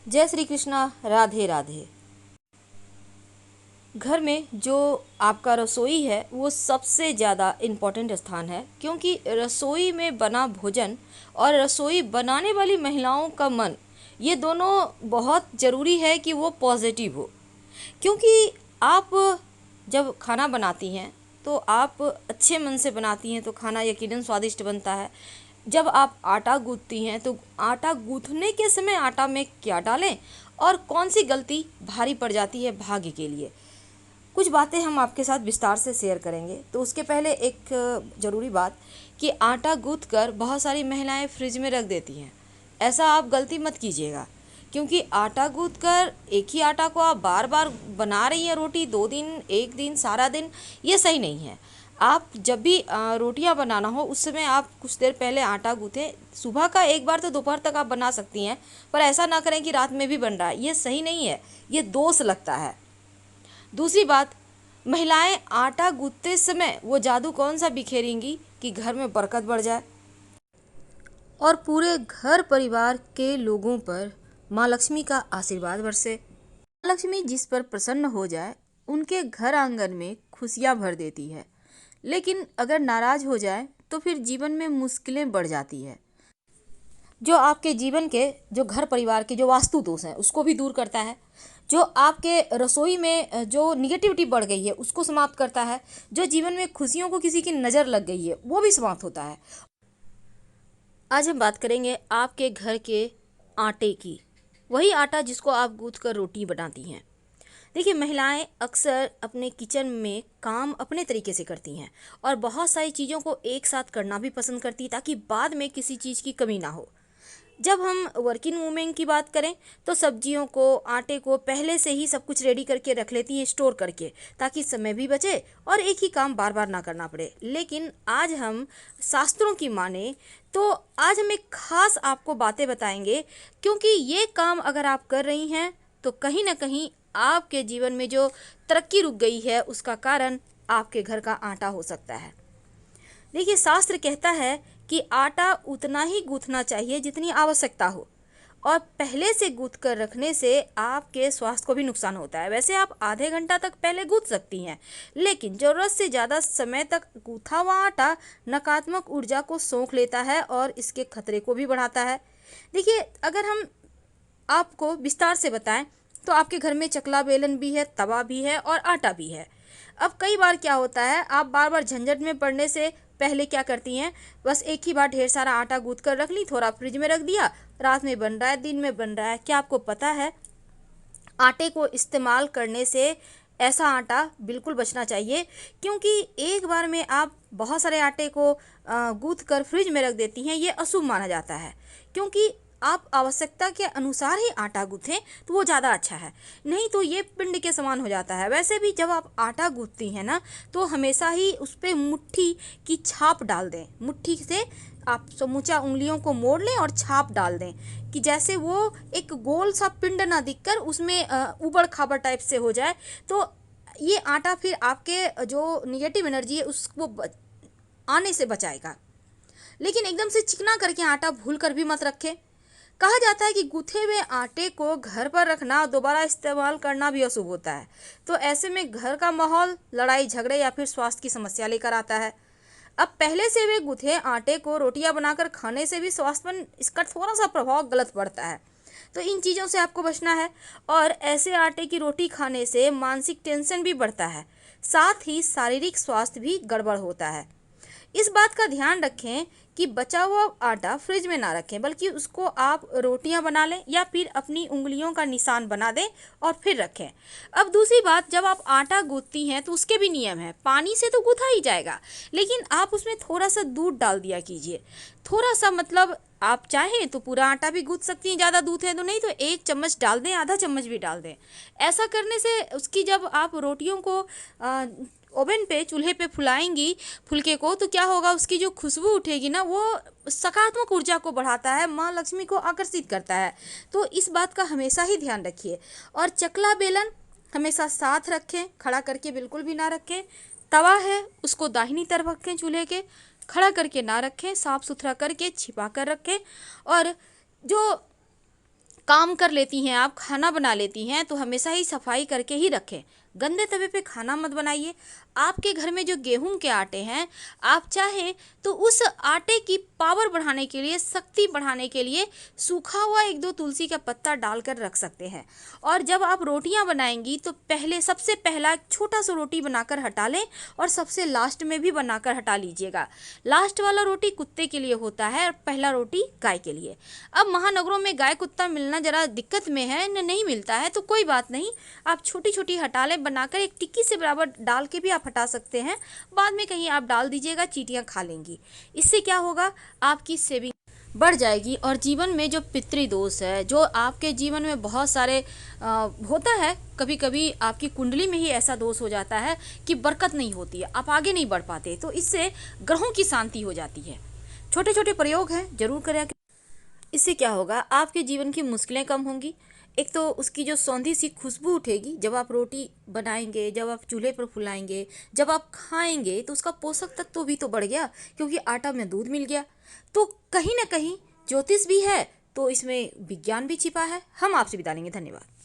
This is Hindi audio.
जय श्री कृष्णा। राधे राधे। घर में जो आपका रसोई है वो सबसे ज़्यादा इम्पोर्टेंट स्थान है, क्योंकि रसोई में बना भोजन और रसोई बनाने वाली महिलाओं का मन, ये दोनों बहुत ज़रूरी है कि वो पॉजिटिव हो। क्योंकि आप जब खाना बनाती हैं तो आप अच्छे मन से बनाती हैं तो खाना यकीनन स्वादिष्ट बनता है। जब आप आटा गूँथती हैं तो आटा गूँथने के समय आटा में क्या डालें और कौन सी गलती भारी पड़ जाती है भाग्य के लिए, कुछ बातें हम आपके साथ विस्तार से शेयर करेंगे। तो उसके पहले एक ज़रूरी बात कि आटा गूँथ कर बहुत सारी महिलाएं फ्रिज में रख देती हैं। ऐसा आप गलती मत कीजिएगा, क्योंकि आटा गूँथ कर एक ही आटा को आप बार बार बना रही हैं रोटी, 2 दिन, एक दिन, सारा दिन, ये सही नहीं है। आप जब भी रोटियां बनाना हो उस समय आप कुछ देर पहले आटा गूँथें। सुबह का एक बार तो दोपहर तक आप बना सकती हैं, पर ऐसा ना करें कि रात में भी बन रहा है, ये सही नहीं है, ये दोष लगता है। दूसरी बात, महिलाएं आटा गूंथते समय वो जादू कौन सा बिखेरेंगी कि घर में बरकत बढ़ जाए और पूरे घर परिवार के लोगों पर माँ लक्ष्मी का आशीर्वाद बरसे। माँ लक्ष्मी जिस पर प्रसन्न हो जाए उनके घर आंगन में खुशियाँ भर देती है, लेकिन अगर नाराज हो जाए तो फिर जीवन में मुश्किलें बढ़ जाती है। जो आपके जीवन के, जो घर परिवार के जो वास्तु दोष हैं उसको भी दूर करता है। जो आपके रसोई में जो निगेटिविटी बढ़ गई है उसको समाप्त करता है। जो जीवन में खुशियों को किसी की नज़र लग गई है वो भी समाप्त होता है। आज हम बात करेंगे आपके घर के आटे की, वही आटा जिसको आप गूँथ कर रोटी बनाती हैं। देखिए, महिलाएं अक्सर अपने किचन में काम अपने तरीके से करती हैं और बहुत सारी चीज़ों को एक साथ करना भी पसंद करती है ताकि बाद में किसी चीज़ की कमी ना हो। जब हम वर्किंग वूमेन की बात करें तो सब्जियों को, आटे को पहले से ही सब कुछ रेडी करके रख लेती हैं स्टोर करके, ताकि समय भी बचे और एक ही काम बार बार ना करना पड़े। लेकिन आज हम शास्त्रों की माने तो आज हम एक खास आपको बातें बताएंगे, क्योंकि ये काम अगर आप कर रही हैं तो कहीं ना कहीं आपके जीवन में जो तरक्की रुक गई है उसका कारण आपके घर का आटा हो सकता है। देखिए, शास्त्र कहता है कि आटा उतना ही गूँथना चाहिए जितनी आवश्यकता हो, और पहले से गूँथ कर रखने से आपके स्वास्थ्य को भी नुकसान होता है। वैसे आप आधे घंटा तक पहले गूँथ सकती हैं, लेकिन ज़रूरत से ज़्यादा समय तक गूँथा हुआ आटा नकारात्मक ऊर्जा को सोख लेता है और इसके खतरे को भी बढ़ाता है। देखिए, अगर हम आपको विस्तार से बताएं तो आपके घर में चकला बेलन भी है, तवा भी है और आटा भी है। अब कई बार क्या होता है, आप बार बार झंझट में पड़ने से पहले क्या करती हैं, बस एक ही बार ढेर सारा आटा गूंथ कर रख ली, थोड़ा फ्रिज में रख दिया, रात में बन रहा है, दिन में बन रहा है। क्या आपको पता है, आटे को इस्तेमाल करने से ऐसा आटा बिल्कुल बचना चाहिए, क्योंकि एक बार में आप बहुत सारे आटे को गूंथ कर फ्रिज में रख देती हैं, ये अशुभ माना जाता है। क्योंकि आप आवश्यकता के अनुसार ही आटा गूँथें तो वो ज़्यादा अच्छा है, नहीं तो ये पिंड के समान हो जाता है। वैसे भी जब आप आटा गूँथती हैं ना, तो हमेशा ही उस पर मुट्ठी की छाप डाल दें। मुट्ठी से आप समूचा उंगलियों को मोड़ लें और छाप डाल दें, कि जैसे वो एक गोल सा पिंड ना दिखकर उसमें उबड़ खाबड़ टाइप से हो जाए। तो ये आटा फिर आपके जो निगेटिव एनर्जी है उसको आने से बचाएगा। लेकिन एकदम से चिकना करके आटा भूल कर भी मत रखें। कहा जाता है कि गूथे हुए आटे को घर पर रखना और दोबारा इस्तेमाल करना भी अशुभ होता है। तो ऐसे में घर का माहौल लड़ाई झगड़े या फिर स्वास्थ्य की समस्या लेकर आता है। अब पहले से वे गुथे आटे को रोटियां बनाकर खाने से भी स्वास्थ्य पर इसका थोड़ा सा प्रभाव गलत पड़ता है। तो इन चीज़ों से आपको बचना है। और ऐसे आटे की रोटी खाने से मानसिक टेंशन भी बढ़ता है, साथ ही शारीरिक स्वास्थ्य भी गड़बड़ होता है। इस बात का ध्यान रखें कि बचा हुआ आटा फ्रिज में ना रखें, बल्कि उसको आप रोटियां बना लें या फिर अपनी उंगलियों का निशान बना दें और फिर रखें। अब दूसरी बात, जब आप आटा गूंथती हैं तो उसके भी नियम हैं। पानी से तो गूंथा ही जाएगा, लेकिन आप उसमें थोड़ा सा दूध डाल दिया कीजिए। थोड़ा सा मतलब आप चाहें तो पूरा आटा भी गूंथ सकती हैं, ज़्यादा दूध है तो, नहीं तो 1 चम्मच डाल दें, आधा चम्मच भी डाल दें। ऐसा करने से उसकी, जब आप रोटियों को ओवन पे, चूल्हे पे फुलाएंगी फुलके को, तो क्या होगा, उसकी जो खुशबू उठेगी ना, वो सकारात्मक ऊर्जा को बढ़ाता है, माँ लक्ष्मी को आकर्षित करता है। तो इस बात का हमेशा ही ध्यान रखिए। और चकला बेलन हमेशा साथ रखें, खड़ा करके बिल्कुल भी ना रखें। तवा है उसको दाहिनी तरफ रखें, चूल्हे के खड़ा करके ना रखें, साफ सुथरा करके छिपा कर रखें। और जो काम कर लेती हैं, आप खाना बना लेती हैं, तो हमेशा ही सफाई करके ही रखें। गंदे तवे पे खाना मत बनाइए। आपके घर में जो गेहूं के आटे हैं, आप चाहें तो उस आटे की पावर बढ़ाने के लिए, शक्ति बढ़ाने के लिए सूखा हुआ 1-2 तुलसी का पत्ता डालकर रख सकते हैं। और जब आप रोटियां बनाएंगी तो पहले सबसे पहला एक छोटा सा रोटी बनाकर हटा लें और सबसे लास्ट में भी बनाकर हटा लीजिएगा। लास्ट वाला रोटी कुत्ते के लिए होता है और पहला रोटी गाय के लिए। अब महानगरों में गाय कुत्ता मिलना ज़रा दिक्कत में है, नहीं मिलता है तो कोई बात नहीं, आप छोटी छोटी हटा लें, बनाकर एक टिक्की से बराबर डाल के भी आप हटा सकते हैं। बाद में कहीं आप डाल दीजिएगा, चींटियाँ खा लेंगी। इससे क्या होगा, आपकी सेविंग बढ़ जाएगी। और जीवन में जो पितृदोष है, जो आपके जीवन में बहुत सारे होता है, कभी कभी आपकी कुंडली में ही ऐसा दोष हो जाता है कि बरकत नहीं होती है, आप आगे नहीं बढ़ पाते, तो इससे ग्रहों की शांति हो जाती है। छोटे छोटे प्रयोग हैं, जरूर करें। इससे क्या होगा, आपके जीवन की मुश्किलें कम होंगी। एक तो उसकी जो सौंधी सी खुशबू उठेगी, जब आप रोटी बनाएंगे, जब आप चूल्हे पर फुलाएंगे, जब आप खाएंगे, तो उसका पोषक तत्व भी तो बढ़ गया, क्योंकि आटा में दूध मिल गया। तो कहीं ना कहीं ज्योतिष भी है, तो इसमें विज्ञान भी छिपा है। हम आपसे विदा लेंगे, धन्यवाद।